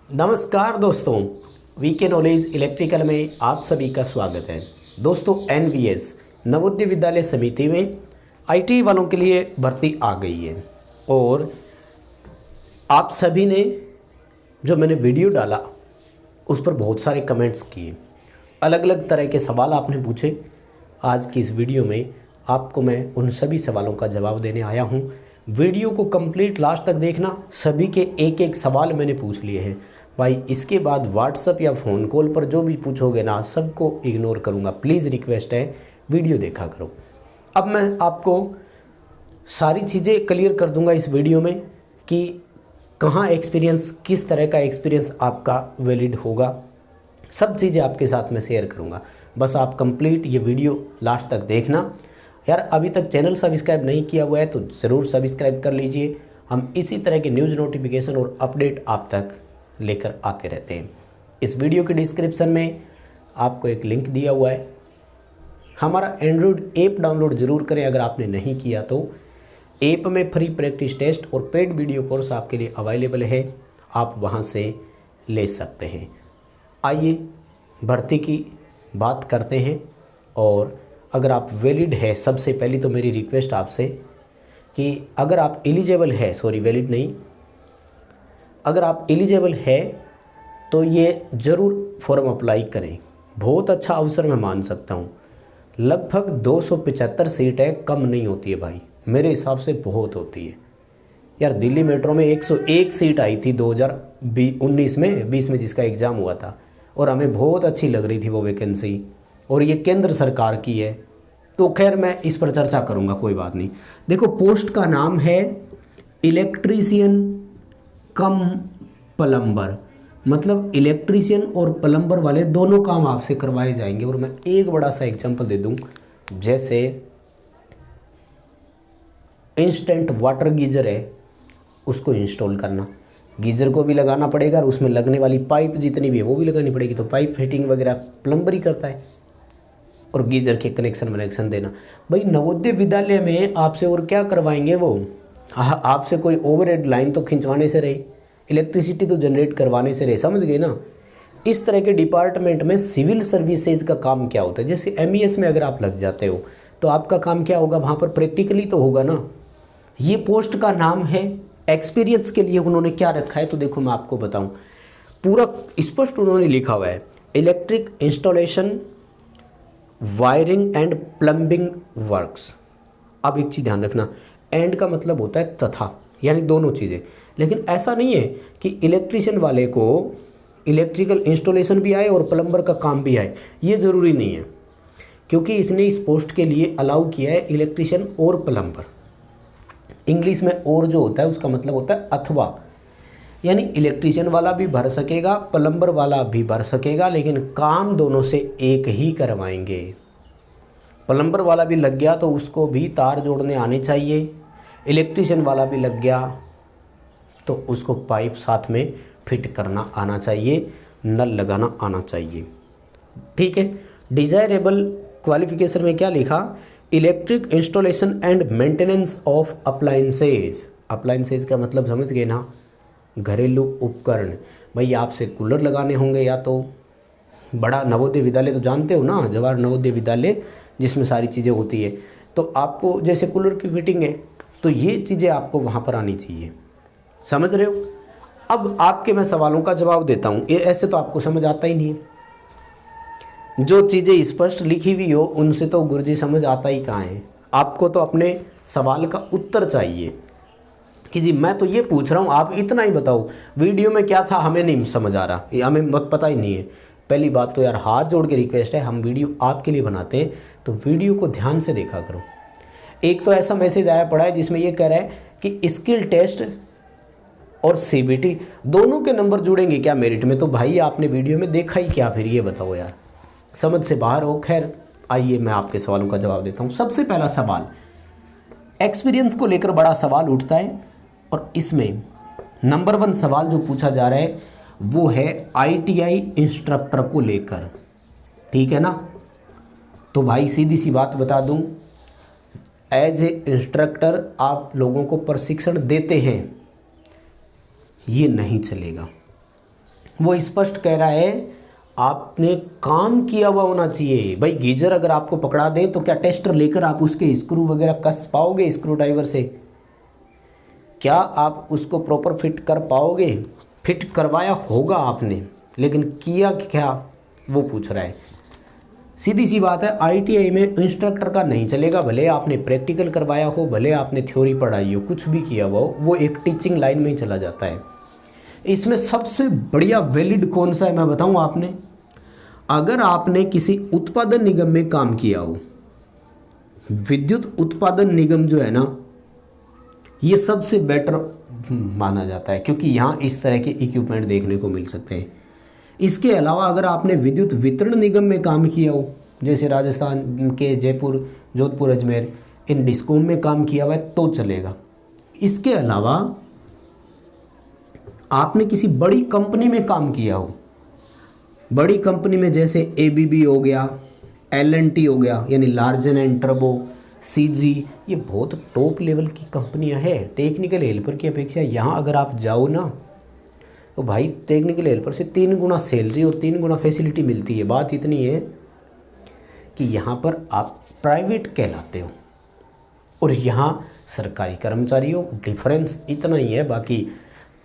नमस्कार दोस्तों, VK knowledge electrical में आप सभी का स्वागत है। दोस्तों, एनवीएस नवोदय विद्यालय समिति में आईटी वालों के लिए भर्ती आ गई है और आप सभी ने जो मैंने वीडियो डाला उस पर बहुत सारे कमेंट्स किए, अलग अलग तरह के सवाल आपने पूछे। आज की इस वीडियो में आपको मैं उन सभी सवालों का जवाब देने आया हूँ। वीडियो को कंप्लीट लास्ट तक देखना, सभी के एक एक सवाल मैंने पूछ लिए हैं भाई। इसके बाद व्हाट्सएप या फ़ोन कॉल पर जो भी पूछोगे ना, सबको इग्नोर करूँगा। प्लीज़ रिक्वेस्ट है, वीडियो देखा करो। अब मैं आपको सारी चीज़ें क्लियर कर दूंगा इस वीडियो में कि कहाँ एक्सपीरियंस, किस तरह का एक्सपीरियंस आपका वैलिड होगा, सब चीज़ें आपके साथ में शेयर करूँगा। बस आप कंप्लीट ये वीडियो लास्ट तक देखना। यार, अभी तक चैनल सब्सक्राइब नहीं किया हुआ है तो ज़रूर सब्सक्राइब कर लीजिए। हम इसी तरह के न्यूज़ नोटिफिकेशन और अपडेट आप तक लेकर आते रहते हैं। इस वीडियो के डिस्क्रिप्शन में आपको एक लिंक दिया हुआ है। हमारा एंड्रॉयड ऐप डाउनलोड ज़रूर करें अगर आपने नहीं किया तो। ऐप में फ्री प्रैक्टिस टेस्ट और पेड वीडियो कोर्स आपके लिए अवेलेबल है, आप वहां से ले सकते हैं। आइए भर्ती की बात करते हैं। और अगर आप वैलिड है, सबसे पहली तो मेरी रिक्वेस्ट आपसे कि अगर आप एलिजिबल है, वैलिड नहीं, अगर आप एलिजिबल है तो ये ज़रूर फॉर्म अप्लाई करें। बहुत अच्छा अवसर मैं मान सकता हूँ। लगभग 275 सीट है, कम नहीं होती है भाई, मेरे हिसाब से बहुत होती है। यार, दिल्ली मेट्रो में 101 सीट आई थी 2019 में, 20 में जिसका एग्ज़ाम हुआ था, और हमें बहुत अच्छी लग रही थी वो वैकेंसी, और ये केंद्र सरकार की है। तो खैर मैं इस पर चर्चा करूँगा, कोई बात नहीं। देखो, पोस्ट का नाम है इलेक्ट्रीशियन कम प्लम्बर, मतलब इलेक्ट्रीशियन और प्लम्बर वाले दोनों काम आपसे करवाए जाएंगे। और मैं एक बड़ा सा एग्जांपल दे दूं, जैसे इंस्टेंट वाटर गीज़र है, उसको इंस्टॉल करना, गीज़र को भी लगाना पड़ेगा और उसमें लगने वाली पाइप जितनी भी है वो भी लगानी पड़ेगी। तो पाइप फिटिंग वगैरह प्लम्बर ही करता है, और गीज़र के कनेक्शन देना। भाई, नवोदय विद्यालय में आपसे और क्या करवाएंगे वो? आपसे कोई ओवरहेड लाइन तो खिंचवाने से रहे, इलेक्ट्रिसिटी तो जनरेट करवाने से रहे, समझ गए ना। इस तरह के डिपार्टमेंट में सिविल सर्विसेज का काम क्या होता है? जैसे एमईएस में अगर आप लग जाते हो तो आपका काम क्या होगा? वहाँ पर प्रैक्टिकली तो होगा ना। ये पोस्ट का नाम है। एक्सपीरियंस के लिए उन्होंने क्या रखा है तो देखो मैं आपको बताऊँ, पूरा स्पष्ट उन्होंने लिखा हुआ है, electric installation, wiring and plumbing works. अब एक चीज़ ध्यान रखना, एंड का मतलब होता है तथा, यानी दोनों चीज़ें। लेकिन ऐसा नहीं है कि इलेक्ट्रिशियन वाले को इलेक्ट्रिकल इंस्टॉलेशन भी आए और प्लम्बर का काम भी आए, ये ज़रूरी नहीं है, क्योंकि इसने इस पोस्ट के लिए अलाउ किया है इलेक्ट्रिशियन और प्लम्बर। इंग्लिश में और जो होता है उसका मतलब होता है अथवा, यानी इलेक्ट्रिशियन वाला भी भर सकेगा, प्लम्बर वाला भी भर सकेगा, लेकिन काम दोनों से एक ही करवाएंगे। प्लम्बर वाला भी लग गया तो उसको भी तार जोड़ने आने चाहिए, इलेक्ट्रिशियन वाला भी लग गया तो उसको पाइप साथ में फिट करना आना चाहिए, नल लगाना आना चाहिए। ठीक है। डिजायरेबल क्वालिफिकेशन में क्या लिखा? Electric installation and maintenance of appliances. Appliances का मतलब समझ गए ना, घरेलू उपकरण। भाई, आपसे कूलर लगाने होंगे, या तो बड़ा नवोदय विद्यालय तो जानते हो ना, जवाहर नवोदय विद्यालय, जिसमें सारी चीज़ें होती है। तो आपको जैसे कूलर की फिटिंग है तो ये चीज़ें आपको वहाँ पर आनी चाहिए, समझ रहे हो। अब आपके मैं सवालों का जवाब देता हूँ। ये ऐसे तो आपको समझ आता ही नहीं है, जो चीज़ें स्पष्ट लिखी हुई हो उनसे तो गुरुजी समझ आता ही कहाँ है। आपको तो अपने सवाल का उत्तर चाहिए कि जी मैं तो ये पूछ रहा हूँ, आप इतना ही बताओ, वीडियो में क्या था हमें नहीं समझ आ रहा, ये हमें मत पता ही नहीं है। पहली बात तो यार, हाथ जोड़ के रिक्वेस्ट है, हम वीडियो आपके लिए बनाते हैं तो वीडियो को ध्यान से देखा करो। एक तो ऐसा मैसेज आया पड़ा है जिसमें ये कह रहा है कि स्किल टेस्ट और सीबीटी दोनों के नंबर जुड़ेंगे क्या मेरिट में? तो भाई, आपने वीडियो में देखा ही क्या फिर? ये बताओ यार, समझ से बाहर हो। खैर, आइए मैं आपके सवालों का जवाब देता हूँ। सबसे पहला सवाल, एक्सपीरियंस को लेकर बड़ा सवाल उठता है, और इसमें नंबर 1 सवाल जो पूछा जा रहा है वो है आईटीआई इंस्ट्रक्टर को लेकर। ठीक है ना। तो भाई, सीधी सी बात बता दूं, एज ए इंस्ट्रक्टर आप लोगों को प्रशिक्षण देते हैं, ये नहीं चलेगा। वो स्पष्ट कह रहा है आपने काम किया हुआ होना चाहिए। भाई गीजर अगर आपको पकड़ा दे तो क्या टेस्टर लेकर आप उसके स्क्रू वगैरह कस पाओगे स्क्रू ड्राइवर से? क्या आप उसको प्रॉपर फिट कर पाओगे? फिट करवाया होगा आपने, लेकिन किया क्या वो पूछ रहा है। सीधी सी बात है, ITI में इंस्ट्रक्टर का नहीं चलेगा। भले आपने प्रैक्टिकल करवाया हो, भले आपने थ्योरी पढ़ाई हो, कुछ भी किया हुआ हो, वो एक टीचिंग लाइन में ही चला जाता है। इसमें सबसे बढ़िया वैलिड कौन सा है मैं बताऊं आपने? अगर आपने किसी उत्पादन निगम में काम किया हो, विद्युत उत्पादन निगम जो है ना, ये सबसे बेटर माना जाता है, क्योंकि यहाँ इस तरह के इक्विपमेंट देखने को मिल सकते हैं। इसके अलावा अगर आपने विद्युत वितरण निगम में काम किया हो, जैसे राजस्थान के जयपुर, जोधपुर, अजमेर, इन डिस्कॉम में काम किया हुआ है तो चलेगा। इसके अलावा आपने किसी बड़ी कंपनी में काम किया हो, बड़ी कंपनी में जैसे ABB हो गया, L&T हो गया, यानी लार्जन एंड टर्बो, CG, ये बहुत टॉप लेवल की कंपनियां हैं। टेक्निकल हेल्पर की अपेक्षा यहाँ अगर आप जाओ ना, तो भाई टेक्निकल हेल्पर से 3 गुना सैलरी और 3 गुना फैसिलिटी मिलती है। बात इतनी है कि यहाँ पर आप प्राइवेट कहलाते हो और यहाँ सरकारी कर्मचारी हो। डिफरेंस इतना ही है, बाकी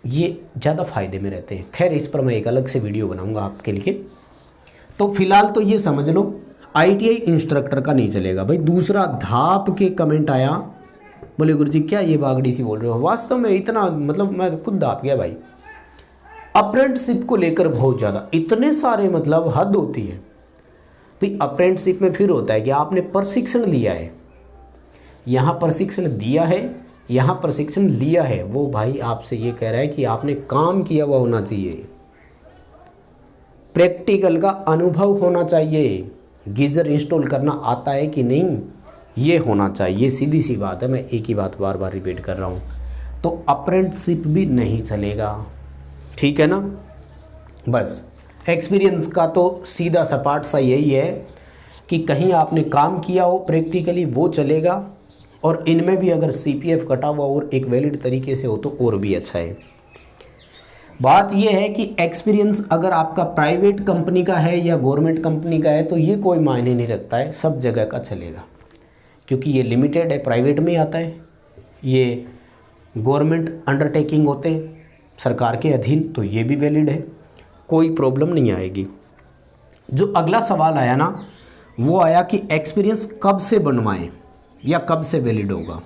ये ज़्यादा फ़ायदे में रहते हैं। खैर, इस पर मैं एक अलग से वीडियो बनाऊंगा आपके लिए। तो फिलहाल तो ये समझ लो ITI इंस्ट्रक्टर का नहीं चलेगा। भाई दूसरा धाप के कमेंट आया, बोले गुरुजी क्या ये बागड़ी सी बोल रहे हो? वास्तव में इतना मतलब मैं खुद धाप गया भाई। अप्रेंटिसशिप को लेकर बहुत ज़्यादा इतने सारे मतलब हद होती है भाई। अप्रेंटिसशिप में फिर होता है कि आपने प्रशिक्षण लिया है, यहाँ प्रशिक्षण दिया है, यहाँ प्रशिक्षण लिया है, वो भाई आपसे ये कह रहा है कि आपने काम किया हुआ होना चाहिए, प्रैक्टिकल का अनुभव होना चाहिए, गीज़र इंस्टॉल करना आता है कि नहीं ये होना चाहिए। सीधी सी बात है, मैं एक ही बात बार बार रिपीट कर रहा हूँ। तो अप्रेंटिसशिप भी नहीं चलेगा, ठीक है ना। बस एक्सपीरियंस का तो सीधा सपाट सा यही है कि कहीं आपने काम किया हो प्रैक्टिकली, वो चलेगा। और इनमें भी अगर CPF कटा हुआ और एक वैलिड तरीके से हो तो और भी अच्छा है। बात यह है कि एक्सपीरियंस अगर आपका प्राइवेट कंपनी का है या गवर्नमेंट कंपनी का है तो ये कोई मायने नहीं रखता है, सब जगह का चलेगा, क्योंकि ये लिमिटेड है, प्राइवेट में आता है, ये गवर्नमेंट अंडरटेकिंग होते हैं सरकार के अधीन, तो ये भी वैलिड है, कोई प्रॉब्लम नहीं आएगी। जो अगला सवाल आया ना, वो आया कि एक्सपीरियंस कब से बनवाएं या कब से वैलिड होगा।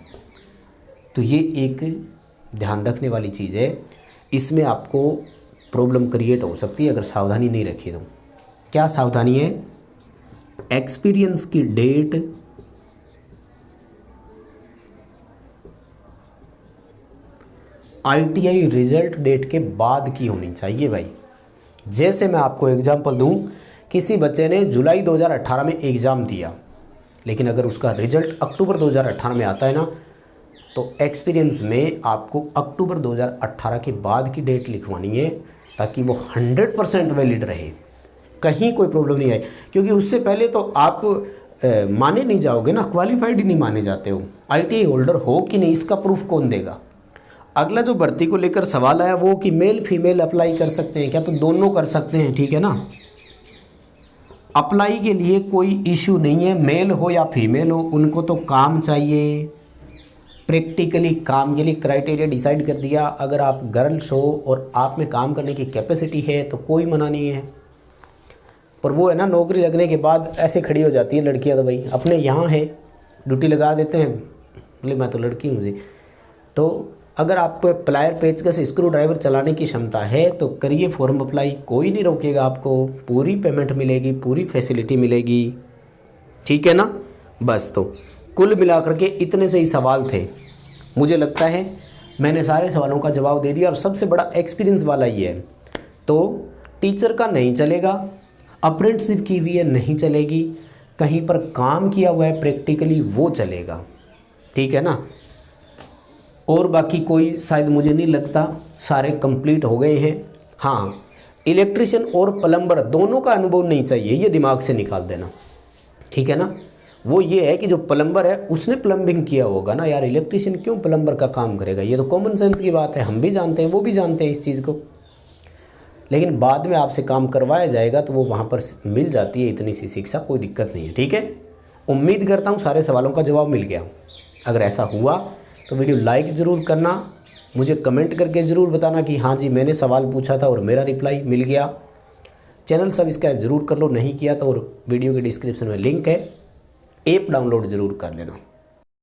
तो ये एक ध्यान रखने वाली चीज़ है, इसमें आपको प्रॉब्लम क्रिएट हो सकती है अगर सावधानी नहीं रखी तो। क्या सावधानी है? एक्सपीरियंस की डेट ITI रिजल्ट डेट के बाद की होनी चाहिए भाई। जैसे मैं आपको एग्जांपल दूं, किसी बच्चे ने जुलाई 2018 में एग्ज़ाम दिया, लेकिन अगर उसका रिजल्ट अक्टूबर 2018 में आता है ना, तो एक्सपीरियंस में आपको अक्टूबर 2018 के बाद की डेट लिखवानी है, ताकि वो 100% वैलिड रहे, कहीं कोई प्रॉब्लम नहीं आए। क्योंकि उससे पहले तो आप माने नहीं जाओगे ना, क्वालिफाइड ही नहीं माने जाते हो। ITI होल्डर हो कि नहीं इसका प्रूफ कौन देगा? अगला जो भर्ती को लेकर सवाल आया वो कि मेल फीमेल अप्लाई कर सकते हैं क्या? तो दोनों कर सकते हैं, ठीक है ना। अप्लाई के लिए कोई इशू नहीं है, मेल हो या फीमेल हो, उनको तो काम चाहिए। प्रैक्टिकली काम के लिए क्राइटेरिया डिसाइड कर दिया। अगर आप गर्ल्स हो और आप में काम करने की कैपेसिटी है तो कोई मना नहीं है। पर वो है ना, नौकरी लगने के बाद ऐसे खड़ी हो जाती है लड़कियां, तो भाई अपने यहाँ है, ड्यूटी लगा देते हैं, बोले मैं तो लड़की हूँ जी। तो अगर आपको प्लायर पेचकस स्क्रू ड्राइवर चलाने की क्षमता है तो करिए फॉर्म अप्लाई, कोई नहीं रोकेगा आपको, पूरी पेमेंट मिलेगी, पूरी फैसिलिटी मिलेगी, ठीक है ना। बस तो कुल मिलाकर के इतने से ही सवाल थे। मुझे लगता है मैंने सारे सवालों का जवाब दे दिया, और सबसे बड़ा एक्सपीरियंस वाला ही है। तो टीचर का नहीं चलेगा, अप्रेंटिसशिप की हुई है नहीं चलेगी, कहीं पर काम किया हुआ है प्रैक्टिकली वो चलेगा, ठीक है ना। और बाकी कोई शायद मुझे नहीं लगता, सारे कंप्लीट हो गए हैं। हाँ, इलेक्ट्रिशियन और प्लम्बर दोनों का अनुभव नहीं चाहिए, ये दिमाग से निकाल देना, ठीक है ना। वो ये है कि जो प्लम्बर है उसने प्लम्बिंग किया होगा ना यार, इलेक्ट्रिशियन क्यों प्लम्बर का काम करेगा? ये तो कॉमन सेंस की बात है, हम भी जानते हैं, वो भी जानते हैं इस चीज़ को। लेकिन बाद में आपसे काम करवाया जाएगा तो वो वहाँ पर मिल जाती है इतनी सी शिक्षा, कोई दिक्कत नहीं है। ठीक है, उम्मीद करता हूँ सारे सवालों का जवाब मिल गया। अगर ऐसा हुआ तो वीडियो लाइक ज़रूर करना, मुझे कमेंट करके ज़रूर बताना कि हाँ जी मैंने सवाल पूछा था और मेरा रिप्लाई मिल गया। चैनल सब्सक्राइब ज़रूर कर लो नहीं किया तो, और वीडियो के डिस्क्रिप्शन में लिंक है, ऐप डाउनलोड ज़रूर कर लेना।